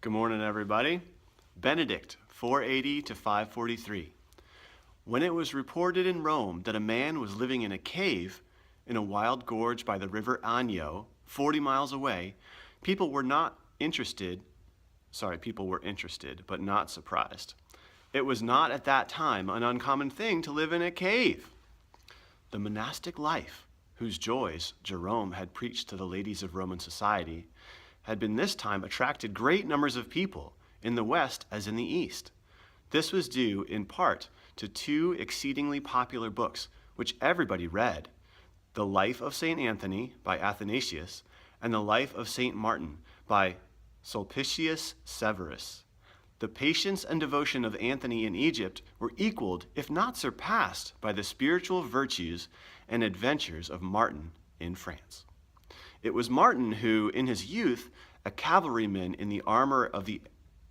Good morning, everybody. Benedict, 480 to 543. When it was reported in Rome that a man was living in a cave in a wild gorge by the river Anio, 40 miles away, people were interested, but not surprised. It was not at that time an uncommon thing to live in a cave. The monastic life, whose joys Jerome had preached to the ladies of Roman society, had been this time attracted great numbers of people, in the West as in the East. This was due, in part, to two exceedingly popular books, which everybody read: The Life of St. Anthony by Athanasius, and The Life of St. Martin by Sulpicius Severus. The patience and devotion of Anthony in Egypt were equaled, if not surpassed, by the spiritual virtues and adventures of Martin in France. It was Martin who, in his youth, a cavalryman in the armor of the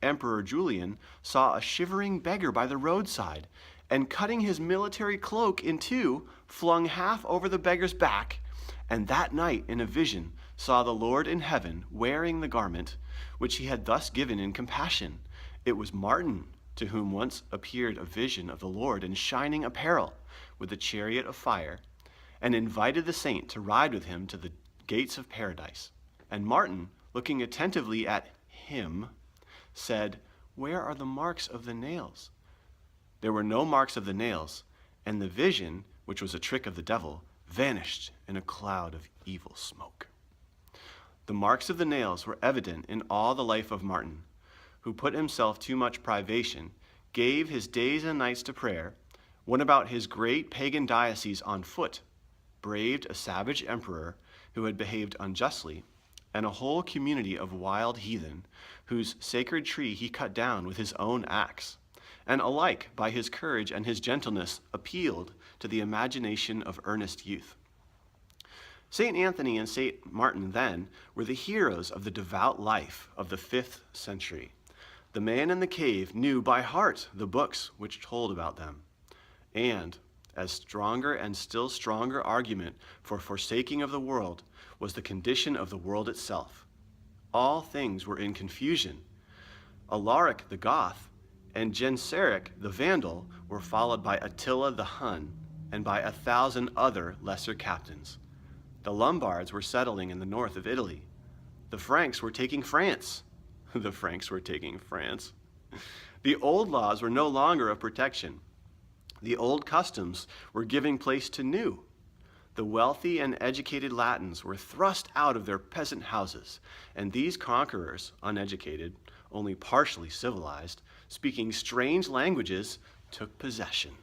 Emperor Julian, saw a shivering beggar by the roadside, and cutting his military cloak in two, flung half over the beggar's back, and that night in a vision saw the Lord in heaven wearing the garment which he had thus given in compassion. It was Martin to whom once appeared a vision of the Lord in shining apparel, with a chariot of fire, and invited the saint to ride with him to the gates of paradise. And Martin, looking attentively at him, said, "Where are the marks of the nails?" There were no marks of the nails, and the vision, which was a trick of the devil, vanished in a cloud of evil smoke. The marks of the nails were evident in all the life of Martin, who put himself to much privation, gave his days and nights to prayer, went about his great pagan diocese on foot, braved a savage emperor who had behaved unjustly, and a whole community of wild heathen, whose sacred tree he cut down with his own axe, and alike by his courage and his gentleness appealed to the imagination of earnest youth. St. Anthony and St. Martin then were the heroes of the devout life of the 5th century. The man in the cave knew by heart the books which told about them, and as stronger and still stronger argument for forsaking of the world was the condition of the world itself. All things were in confusion. Alaric the Goth and Genseric the Vandal were followed by Attila the Hun and by 1,000 other lesser captains. The Lombards were settling in the north of Italy. The Franks were taking France. The Franks were taking France. The old laws were no longer of protection. The old customs were giving place to new. The wealthy and educated Latins were thrust out of their peasant houses, and these conquerors, uneducated, only partially civilized, speaking strange languages, took possession.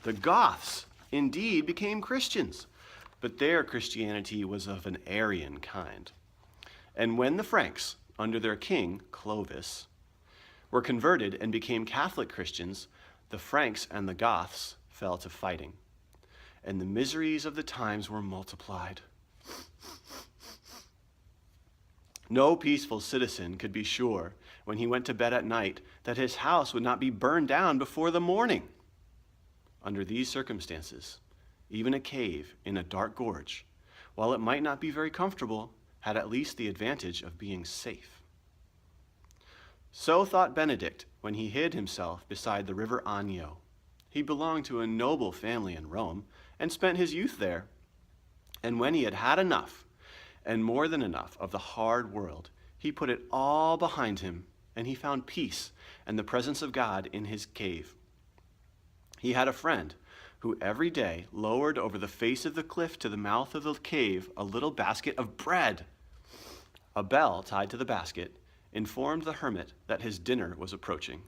The Goths, indeed, became Christians, but their Christianity was of an Arian kind. And when the Franks, under their king, Clovis, were converted and became Catholic Christians, the Franks and the Goths fell to fighting, and the miseries of the times were multiplied. No peaceful citizen could be sure, when he went to bed at night, that his house would not be burned down before the morning. Under these circumstances, even a cave in a dark gorge, while it might not be very comfortable, had at least the advantage of being safe. So thought Benedict when he hid himself beside the river Anio. He belonged to a noble family in Rome and spent his youth there. And when he had had enough, and more than enough, of the hard world, he put it all behind him, and he found peace and the presence of God in his cave. He had a friend who every day lowered over the face of the cliff to the mouth of the cave a little basket of bread. A bell tied to the basket informed the hermit that his dinner was approaching.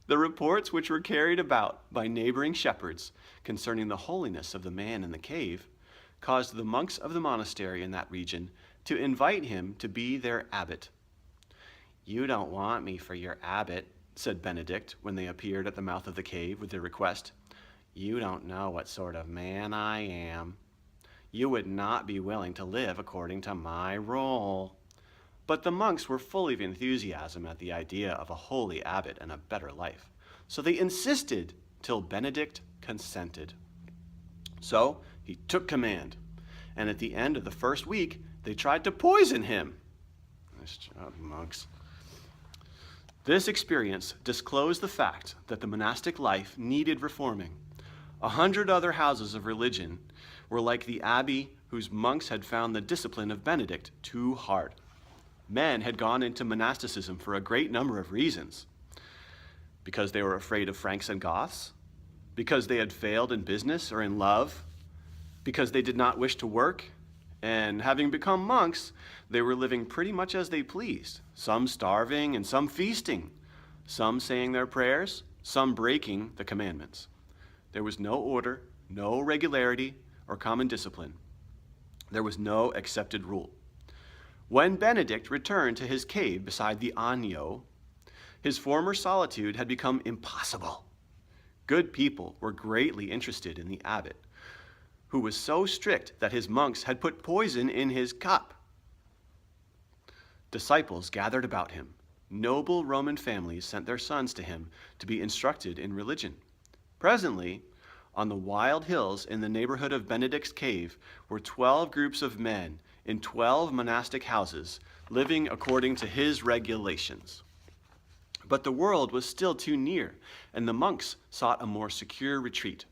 The reports which were carried about by neighboring shepherds concerning the holiness of the man in the cave caused the monks of the monastery in that region to invite him to be their abbot. "You don't want me for your abbot," said Benedict when they appeared at the mouth of the cave with their request. "You don't know what sort of man I am. You would not be willing to live according to my rule." But the monks were full of enthusiasm at the idea of a holy abbot and a better life, so they insisted till Benedict consented. So he took command, and at the end of the first week, they tried to poison him. Nice job, monks. This experience disclosed the fact that the monastic life needed reforming. 100 other houses of religion were like the abbey whose monks had found the discipline of Benedict too hard. Men had gone into monasticism for a great number of reasons. Because they were afraid of Franks and Goths, because they had failed in business or in love, because they did not wish to work, and having become monks, they were living pretty much as they pleased, some starving and some feasting, some saying their prayers, some breaking the commandments. There was no order, no regularity, or common discipline. There was no accepted rule. When Benedict returned to his cave beside the Anio, his former solitude had become impossible. Good people were greatly interested in the abbot, who was so strict that his monks had put poison in his cup. Disciples gathered about him. Noble Roman families sent their sons to him to be instructed in religion. Presently, on the wild hills in the neighborhood of Benedict's cave were 12 groups of men in 12 monastic houses, living according to his regulations. But the world was still too near, and the monks sought a more secure retreat.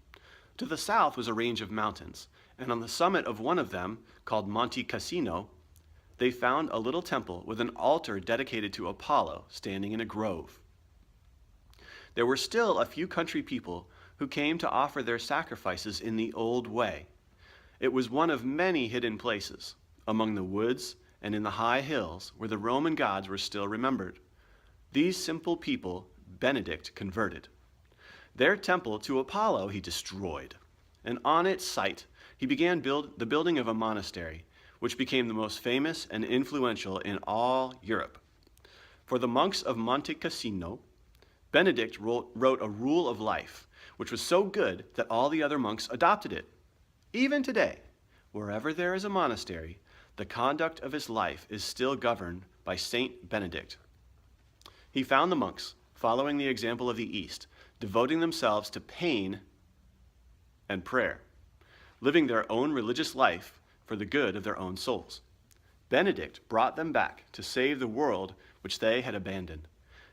To the south was a range of mountains, and on the summit of one of them, called Monte Cassino, they found a little temple with an altar dedicated to Apollo standing in a grove. There were still a few country people who came to offer their sacrifices in the old way. It was one of many hidden places, among the woods and in the high hills where the Roman gods were still remembered. These simple people Benedict converted. Their temple to Apollo he destroyed, and on its site he began the building of a monastery, which became the most famous and influential in all Europe. For the monks of Monte Cassino, Benedict wrote a rule of life, which was so good that all the other monks adopted it. Even today, wherever there is a monastery, the conduct of his life is still governed by Saint Benedict. He found the monks, following the example of the East, devoting themselves to pain and prayer, living their own religious life for the good of their own souls. Benedict brought them back to save the world which they had abandoned.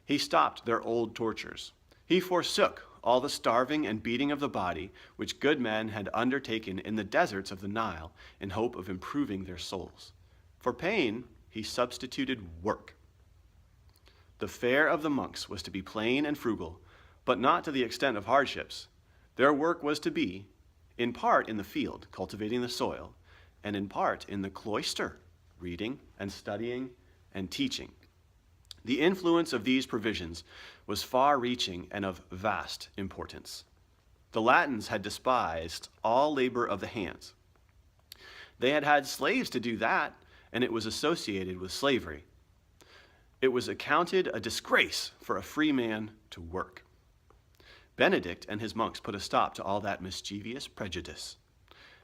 He stopped their old tortures. He forsook all the starving and beating of the body which good men had undertaken in the deserts of the Nile in hope of improving their souls. For pain, he substituted work. The fare of the monks was to be plain and frugal, but not to the extent of hardships. Their work was to be, in part in the field, cultivating the soil, and in part in the cloister, reading and studying and teaching. The influence of these provisions was far-reaching and of vast importance. The Latins had despised all labor of the hands. They had had slaves to do that, and it was associated with slavery. It was accounted a disgrace for a free man to work. Benedict and his monks put a stop to all that mischievous prejudice.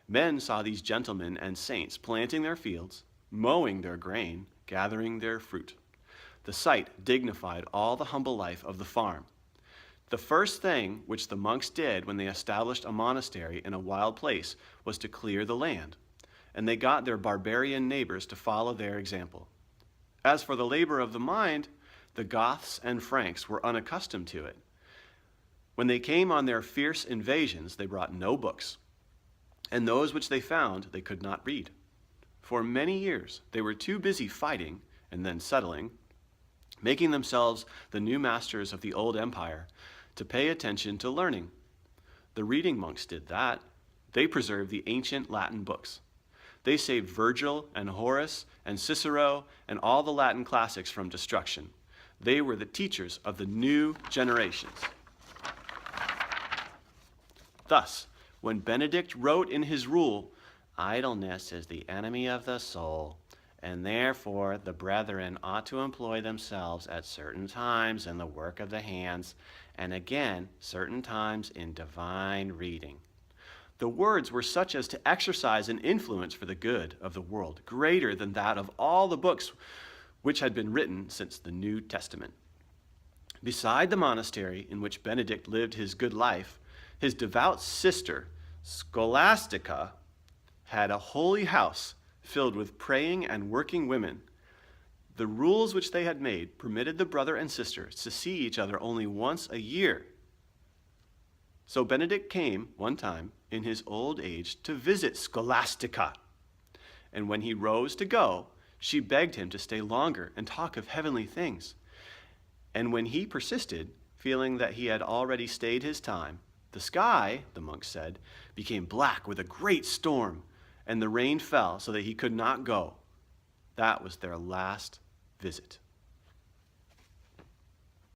Men saw these gentlemen and saints planting their fields, mowing their grain, gathering their fruit. The sight dignified all the humble life of the farm. The first thing which the monks did when they established a monastery in a wild place was to clear the land, and they got their barbarian neighbors to follow their example. As for the labor of the mind, the Goths and Franks were unaccustomed to it. When they came on their fierce invasions, they brought no books, and those which they found they could not read. For many years they were too busy fighting and then settling, making themselves the new masters of the old empire, to pay attention to learning. The reading monks did that. They preserved the ancient Latin books. They saved Virgil and Horace and Cicero and all the Latin classics from destruction. They were the teachers of the new generations. Thus, when Benedict wrote in his rule, "Idleness is the enemy of the soul, and therefore the brethren ought to employ themselves at certain times in the work of the hands, and again certain times in divine reading," the words were such as to exercise an influence for the good of the world, greater than that of all the books which had been written since the New Testament. Beside the monastery in which Benedict lived his good life, his devout sister, Scholastica, had a holy house filled with praying and working women. The rules which they had made permitted the brother and sister to see each other only once a year. So Benedict came one time in his old age to visit Scholastica. And when he rose to go, she begged him to stay longer and talk of heavenly things. And when he persisted, feeling that he had already stayed his time, the sky, the monk said, became black with a great storm, and the rain fell so that he could not go. That was their last visit.